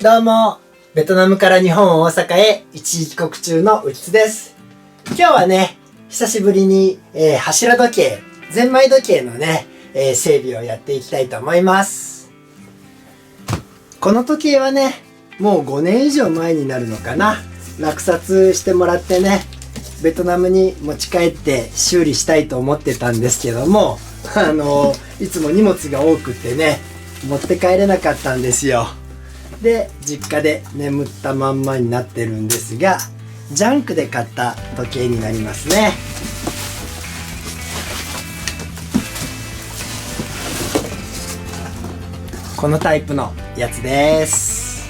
どうも、ベトナムから日本大阪へ一時帰国中のうつです。今日はね、久しぶりに、柱時計、ゼンマイ時計のね、整備をやっていきたいと思います。この時計はね、もう5年以上前になるのかな。落札してもらってね、ベトナムに持ち帰って修理したいと思ってたんですけども、いつも荷物が多くてね、持って帰れなかったんですよ。で、実家で眠ったまんまになってるんですが、ジャンクで買った時計になりますね。このタイプのやつです。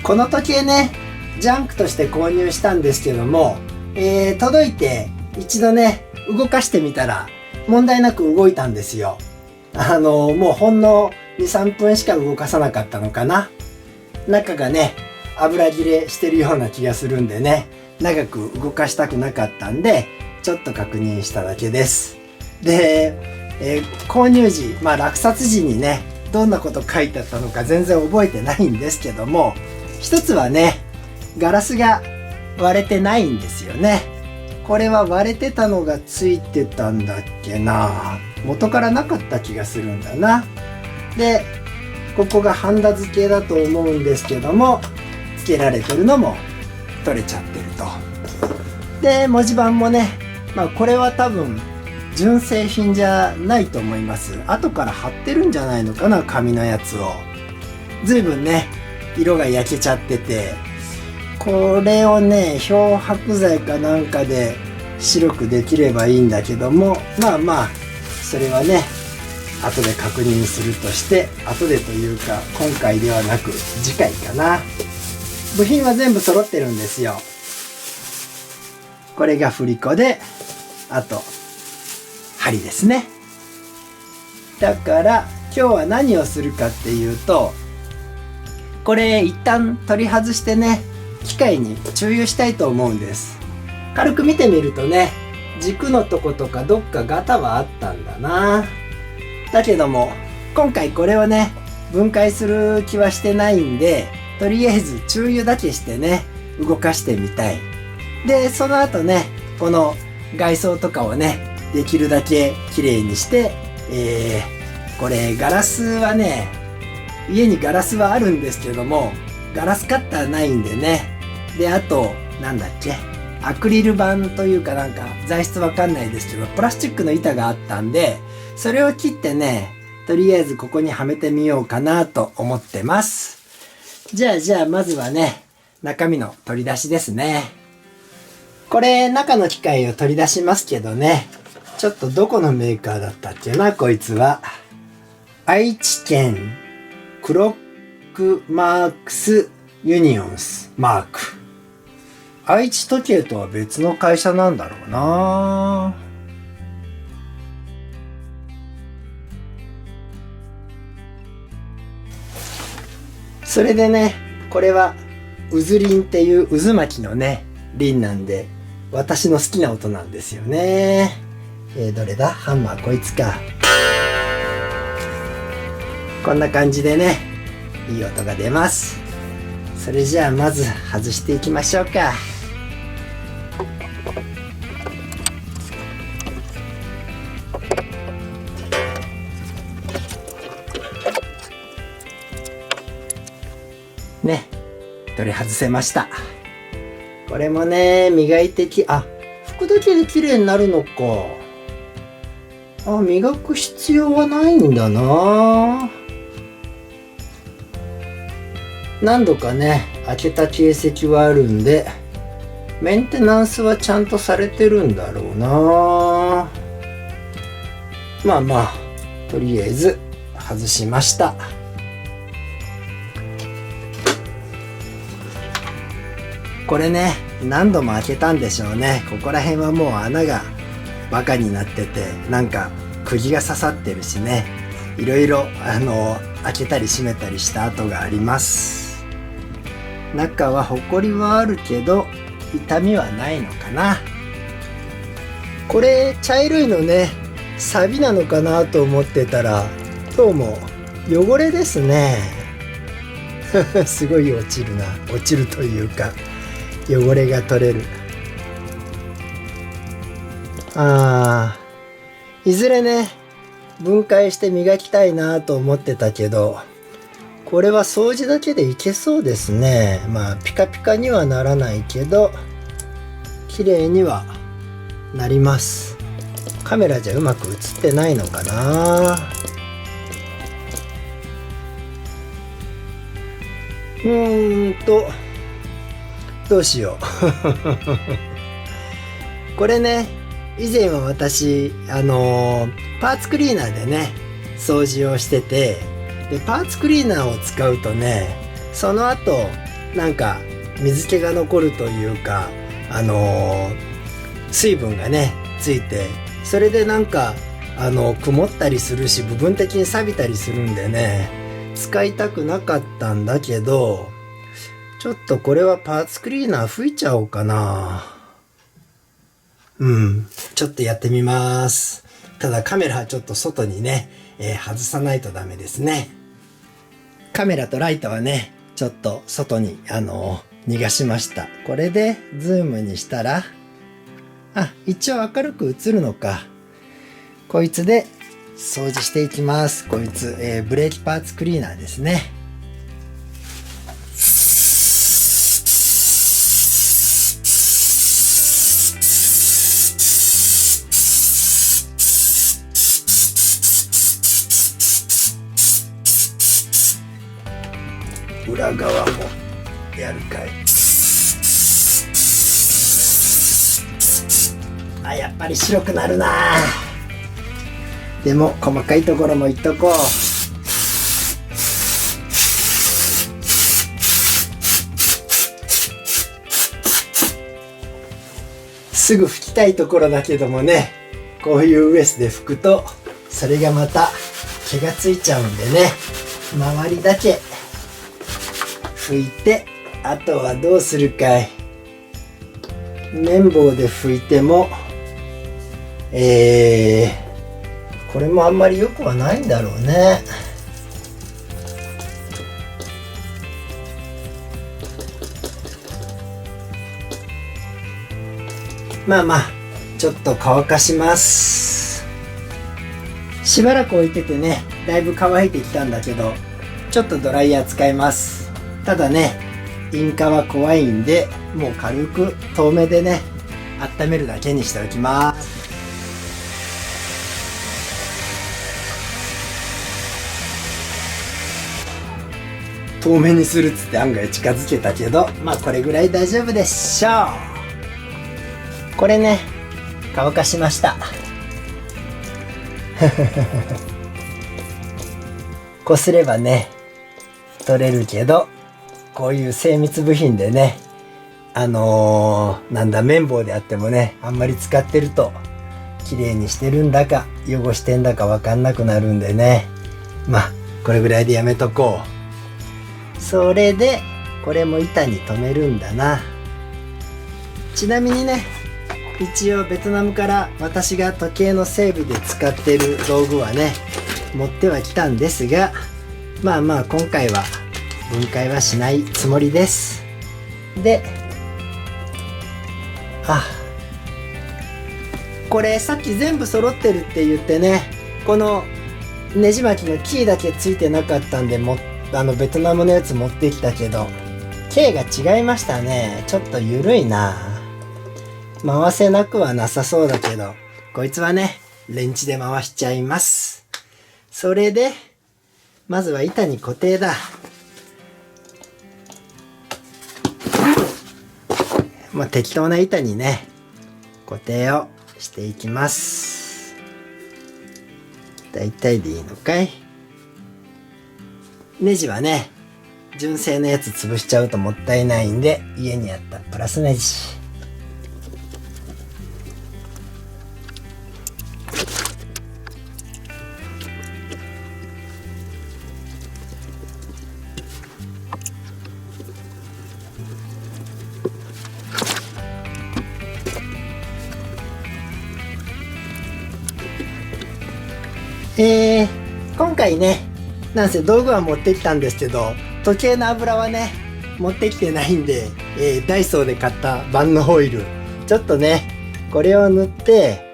この時計ね、ジャンクとして購入したんですけども、届いて一度ね、動かしてみたら問題なく動いたんですよ。もうほんの2、3分しか動かさなかったのかな。中がね、油切れしてるような気がするんでね、長く動かしたくなかったんで、ちょっと確認しただけです。で、購入時、落札時にね、どんなこと書いてあったのか全然覚えてないんですけども、一つはね、ガラスが割れてないんですよね。これは割れてたのがついてたんだっけな。元からなかった気がするんだな。で、ここがハンダ付けだと思うんですけども、付けられてるのも取れちゃってると。で、文字盤もね、これは多分純正品じゃないと思います。後から貼ってるんじゃないのかな、紙のやつを。随分ね、色が焼けちゃってて、これをね、漂白剤かなんかで白くできればいいんだけども、それはね、後で確認するとして、後でというか今回ではなく次回かな。部品は全部揃ってるんですよ。これが振り子で、あと針ですね。だから今日は何をするかっていうと、これ一旦取り外してね、機械に注油したいと思うんです。軽く見てみるとね、軸のとことかどっかガタはあったんだな。だけども今回これをね、分解する気はしてないんで、とりあえず注油だけしてね、動かしてみたい。で、その後ね、この外装とかをね、できるだけ綺麗にして、これガラスはね、家にガラスはあるんですけども、ガラスカッターないんでね。で、あとなんだっけ、アクリル板というかなんか材質わかんないですけど、プラスチックの板があったんで、それを切ってね、とりあえずここにはめてみようかなと思ってます。じゃあまずはね、中身の取り出しですね。これ中の機械を取り出しますけどね、ちょっとどこのメーカーだったっけな、こいつは。愛知県クロックマークスユニオンスマーク。愛知時計とは別の会社なんだろうな。それでね、これは渦輪っていう渦巻きのね、輪なんで、私の好きな音なんですよね。どれだ？ハンマー、こいつか。こんな感じでね、いい音が出ます。それじゃあまず外していきましょうか。ね、取り外せました。これもね、磨いて拭くだけで綺麗になるのか。磨く必要はないんだな。何度かね、開けた形跡はあるんで、メンテナンスはちゃんとされてるんだろうな。とりあえず外しました。これね、何度も開けたんでしょうね。ここら辺はもう穴がバカになってて、なんか釘が刺さってるしね、いろいろ開けたり閉めたりした跡があります。中はホコリはあるけど痛みはないのかな。これ茶色いのね、サビなのかなと思ってたら、どうも汚れですね。すごい落ちるな。落ちるというか汚れが取れる。いずれね分解して磨きたいなと思ってたけど、これは掃除だけでいけそうですね。まあピカピカにはならないけど綺麗にはなります。カメラじゃうまく映ってないのかな。どうしようこれね、以前は私パーツクリーナーでね掃除をしてて、でパーツクリーナーを使うとね、その後なんか水気が残るというか水分がねついて、それでなんか曇ったりするし、部分的に錆びたりするんでね使いたくなかったんだけど、ちょっとこれはパーツクリーナー吹いちゃおうかな。ちょっとやってみます。ただカメラはちょっと外にね、外さないとダメですね。カメラとライトはねちょっと外に逃がしました。これでズームにしたら一応明るく映るのか。こいつで掃除していきます。こいつ、ブレーキパーツクリーナーですね。裏側もやるかい。やっぱり白くなるな。でも細かいところもいっとこう。すぐ拭きたいところだけどもね、こういうウエスで拭くとそれがまた気がついちゃうんでね、周りだけ拭いて、あとはどうするかい。綿棒で拭いてもこれもあんまり良くはないんだろうね。まあちょっと乾かします。しばらく置いててねだいぶ乾いてきたんだけど、ちょっとドライヤー使います。ただね引火は怖いんで、もう軽く遠目でね温めるだけにしておきます。遠目にするっつって案外近づけたけど、まあこれぐらい大丈夫でしょう。これね乾かしましたこすればね取れるけど、こういう精密部品でねなんだ綿棒であってもね、あんまり使ってると綺麗にしてるんだか汚してんだかわかんなくなるんでね、まあこれぐらいでやめとこう。それでこれも板に留めるんだな。ちなみにね、一応ベトナムから私が時計の整備で使ってる道具はね持ってはきたんですが、まあ今回は分解はしないつもりです。でこれさっき全部揃ってるって言ってね、このネジ巻きのキーだけついてなかったんでベトナムのやつ持ってきたけど K が違いましたね。ちょっと緩いな。回せなくはなさそうだけど、こいつはねレンチで回しちゃいます。それでまずは板に固定だ。適当な板にね固定をしていきます。だいたいでいいのかい。ネジはね純正のやつ潰しちゃうともったいないんで、家にあったプラスネジ。今回ねなんせ道具は持ってきたんですけど、時計の油はね持ってきてないんで、ダイソーで買った万能オイル、ちょっとねこれを塗って、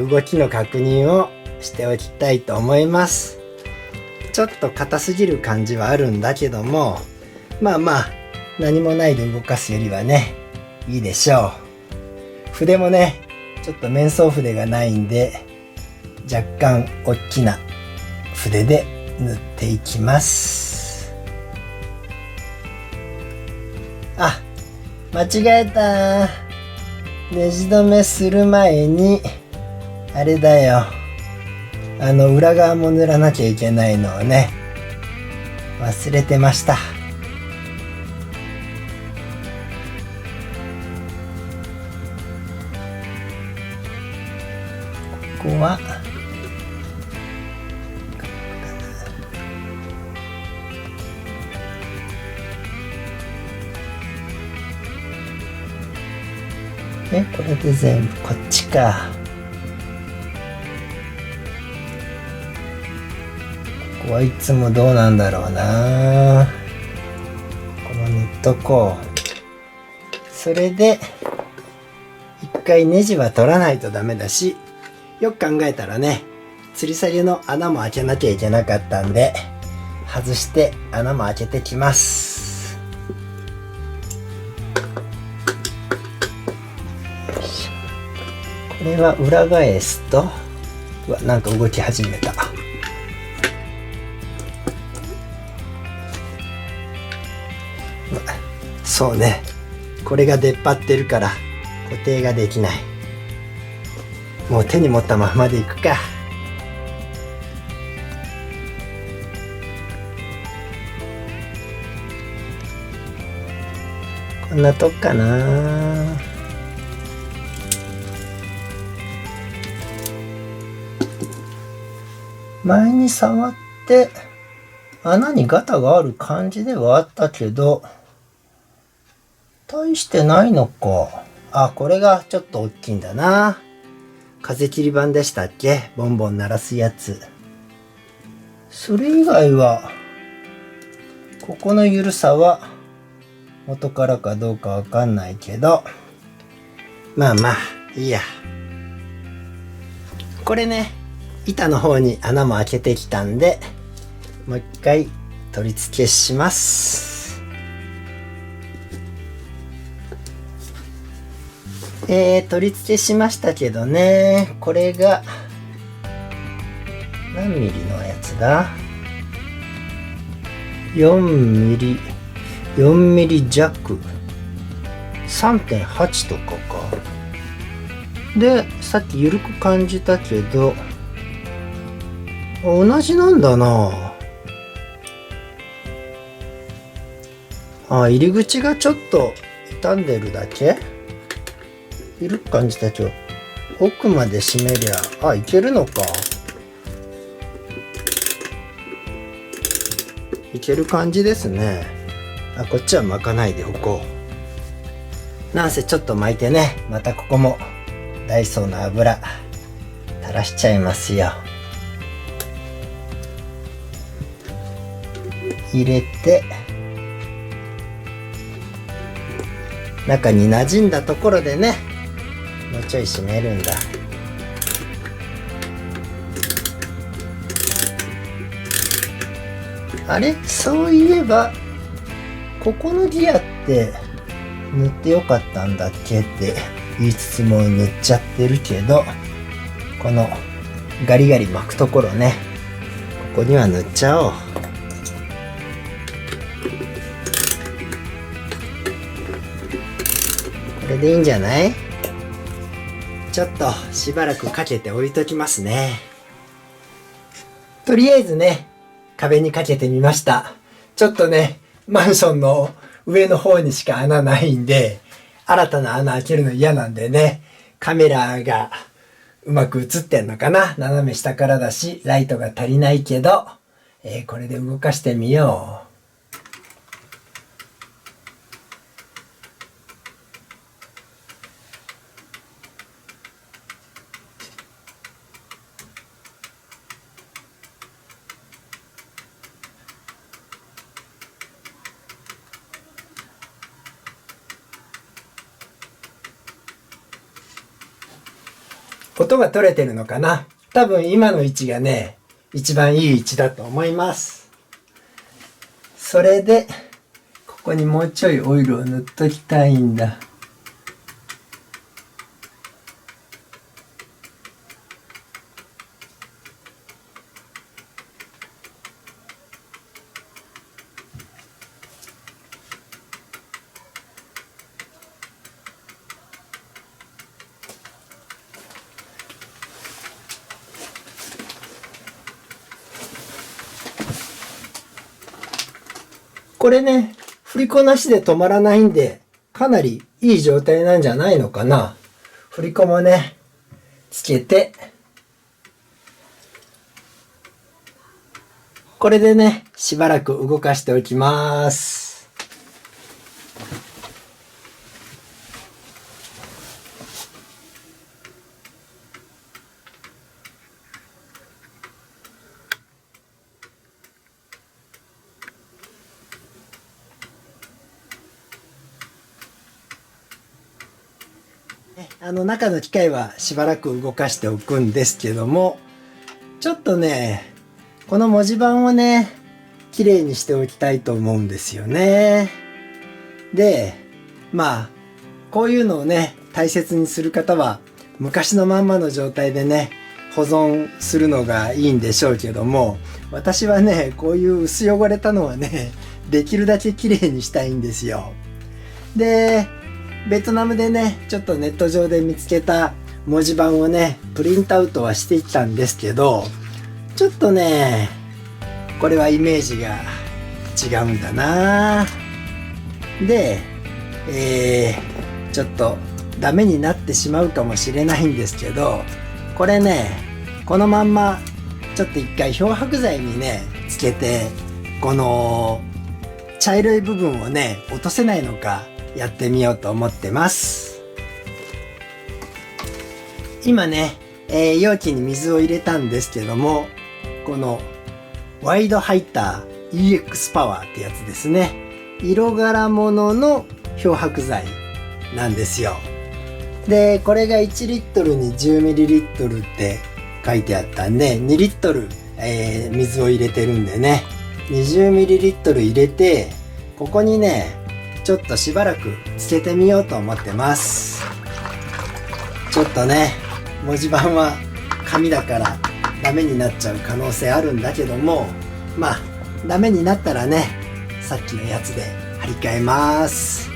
動きの確認をしておきたいと思います。ちょっと硬すぎる感じはあるんだけども、まあまあ何もないで動かすよりはねいいでしょう。筆もねちょっと面相筆がないんで、若干大きな筆で塗っていきます。あ、間違えた。ネジ止めする前にあれだよ、裏側も塗らなきゃいけないのをね忘れてました。ここはこれで全部こっちか。ここはいつもどうなんだろうな。この塗っとこう。それで一回ネジは取らないとダメだし、よく考えたらね吊り下げの穴も開けなきゃいけなかったんで、外して穴も開けてきます。これは裏返すと、うわ、なんか動き始めた。そうね、これが出っ張ってるから固定ができない。もう手に持ったままでいくか。こんなとこかな。前に触って穴にガタがある感じではあったけど、大してないのか。あ、これがちょっと大きいんだな。風切り板でしたっけ、ボンボン鳴らすやつ。それ以外はここの緩さは元からかどうかわかんないけど、まあまあいいや。これね板の方に穴も開けてきたんで、もう一回取り付けします。取り付けしましたけどね、これが何ミリのやつだ。4ミリ、4ミリ弱、3.8 とかか。で、さっき緩く感じたけど、同じなんだな。あ、入り口がちょっと傷んでるだけ。緩く感じたけど、奥まで締めりゃ、あ、いけるのか。いける感じですね。あ、こっちは巻かないでおこう。なんせちょっと巻いてね、またここもダイソーの油垂らしちゃいますよ。入れて中に馴染んだところでね、もうちょい締めるんだ。あれ、そういえばここのギアって塗ってよかったんだっけって言いつつも塗っちゃってるけど、このガリガリ巻くところね、ここには塗っちゃおう。これでいいんじゃない？ちょっとしばらくかけて置いときますね。とりあえずね、壁にかけてみました。ちょっとね、マンションの上の方にしか穴ないんで、新たな穴開けるの嫌なんでね、カメラがうまく映ってんのかな、斜め下からだし、ライトが足りないけど、これで動かしてみよう。音が取れてるのかな。多分今の位置がね、一番いい位置だと思います。それで、ここにもうちょいオイルを塗っときたいんだ。これね、振り子なしで止まらないんで、かなりいい状態なんじゃないのかな。振り子もね、つけて、これでね、しばらく動かしておきます。中の機械はしばらく動かしておくんですけども、ちょっとね、この文字盤をね、綺麗にしておきたいと思うんですよね。で、まあ、こういうのをね、大切にする方は、昔のまんまの状態でね、保存するのがいいんでしょうけども、私はね、こういう薄汚れたのはね、できるだけ綺麗にしたいんですよ。で、ベトナムでね、ちょっとネット上で見つけた文字盤をね、プリントアウトはしていったんですけど、ちょっとね、これはイメージが違うんだな。で、ちょっとダメになってしまうかもしれないんですけど、これね、このまんまちょっと一回漂白剤にね、つけて、この茶色い部分をね、落とせないのかやってみようと思ってます。今ね、容器に水を入れたんですけども、このワイドハイター EX パワーってやつですね。色柄物の漂白剤なんですよ。で、これが1リットルに 10ml って書いてあったんで、2リットル、水を入れてるんでね、20ml 入れて、ここにね、ちょっとしばらくつけてみようと思ってます。ちょっとね、文字盤は紙だからダメになっちゃう可能性あるんだけども、まあ、ダメになったらね、さっきのやつで貼り替えます。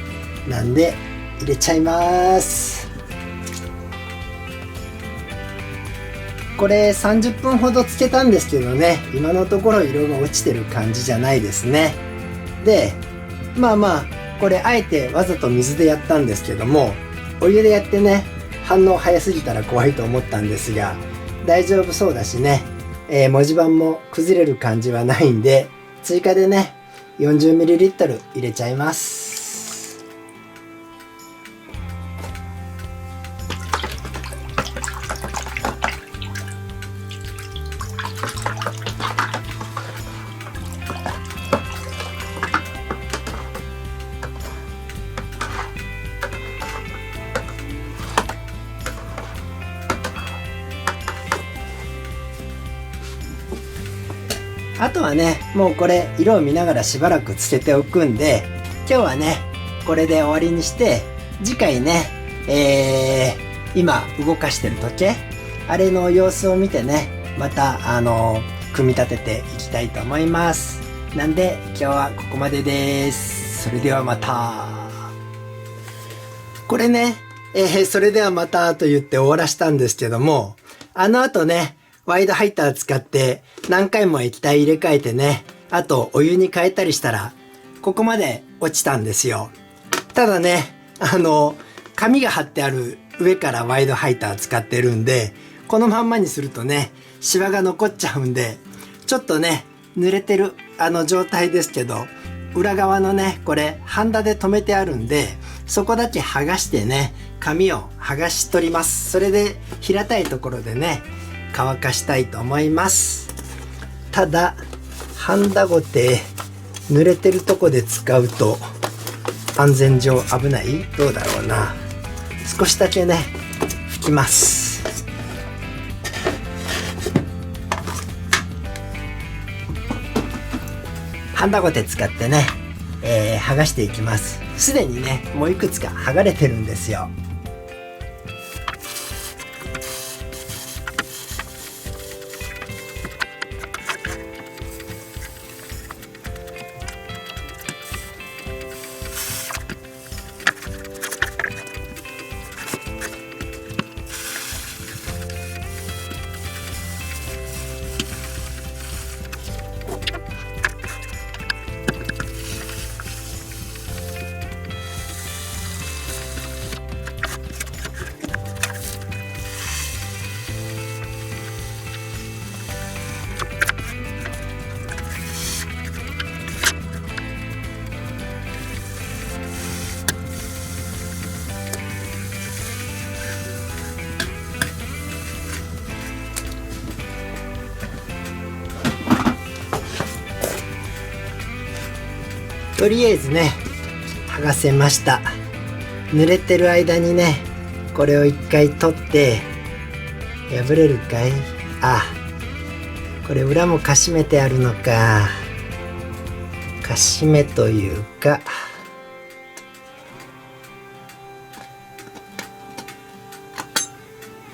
なんで、入れちゃいます。これ30分ほどつけたんですけどね、今のところ色が落ちてる感じじゃないですね。で、まあまあ、これあえてわざと水でやったんですけども、お湯でやってね、反応早すぎたら怖いと思ったんですが、大丈夫そうだしね、文字盤も崩れる感じはないんで、追加でね、40ml 入れちゃいます。あとはね、もうこれ色を見ながらしばらくつけておくんで、今日はね、これで終わりにして、次回ね、今動かしてる時計、あれの様子を見てね、また組み立てていきたいと思います。なんで今日はここまでです。それではまた。これね、それではまたと言って終わらしたんですけども、あの後ね、ワイドハイター使って何回も液体入れ替えてね、あとお湯に変えたりしたら、ここまで落ちたんですよ。ただね、紙が貼ってある上からワイドハイター使ってるんで、このまんまにするとね、シワが残っちゃうんで、ちょっとね、濡れてる状態ですけど、裏側のね、これハンダで留めてあるんで、そこだけ剥がしてね、紙を剥がし取ります。それで平たいところでね、乾かしたいと思います。ただハンダゴテ濡れてるとこで使うと安全上危ない？どうだろうな。少しだけね拭きます。ハンダゴテ使ってね、剥がしていきます。すでにねもういくつか剥がれてるんですよ。とりあえずね剥がせました。濡れてる間にねこれを一回取って破れるかい。あ、これ裏もかしめてあるのか。かしめというか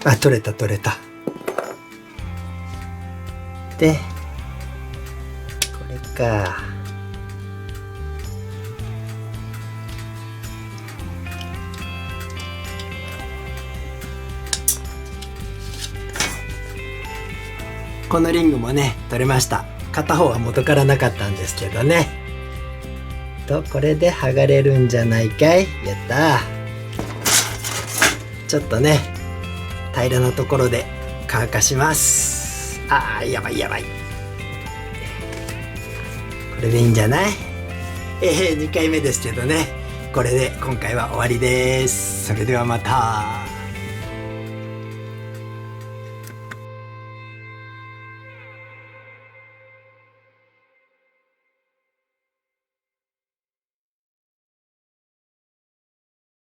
あ、取れた取れた。でこれか。このリングもね取れました。片方は元からなかったんですけどね。とこれで剥がれるんじゃないかい。やったー。ちょっとね平らなところで乾かします。あー、やばいやばい。これでいいんじゃない。2回目ですけどね、これで今回は終わりです。それではまた。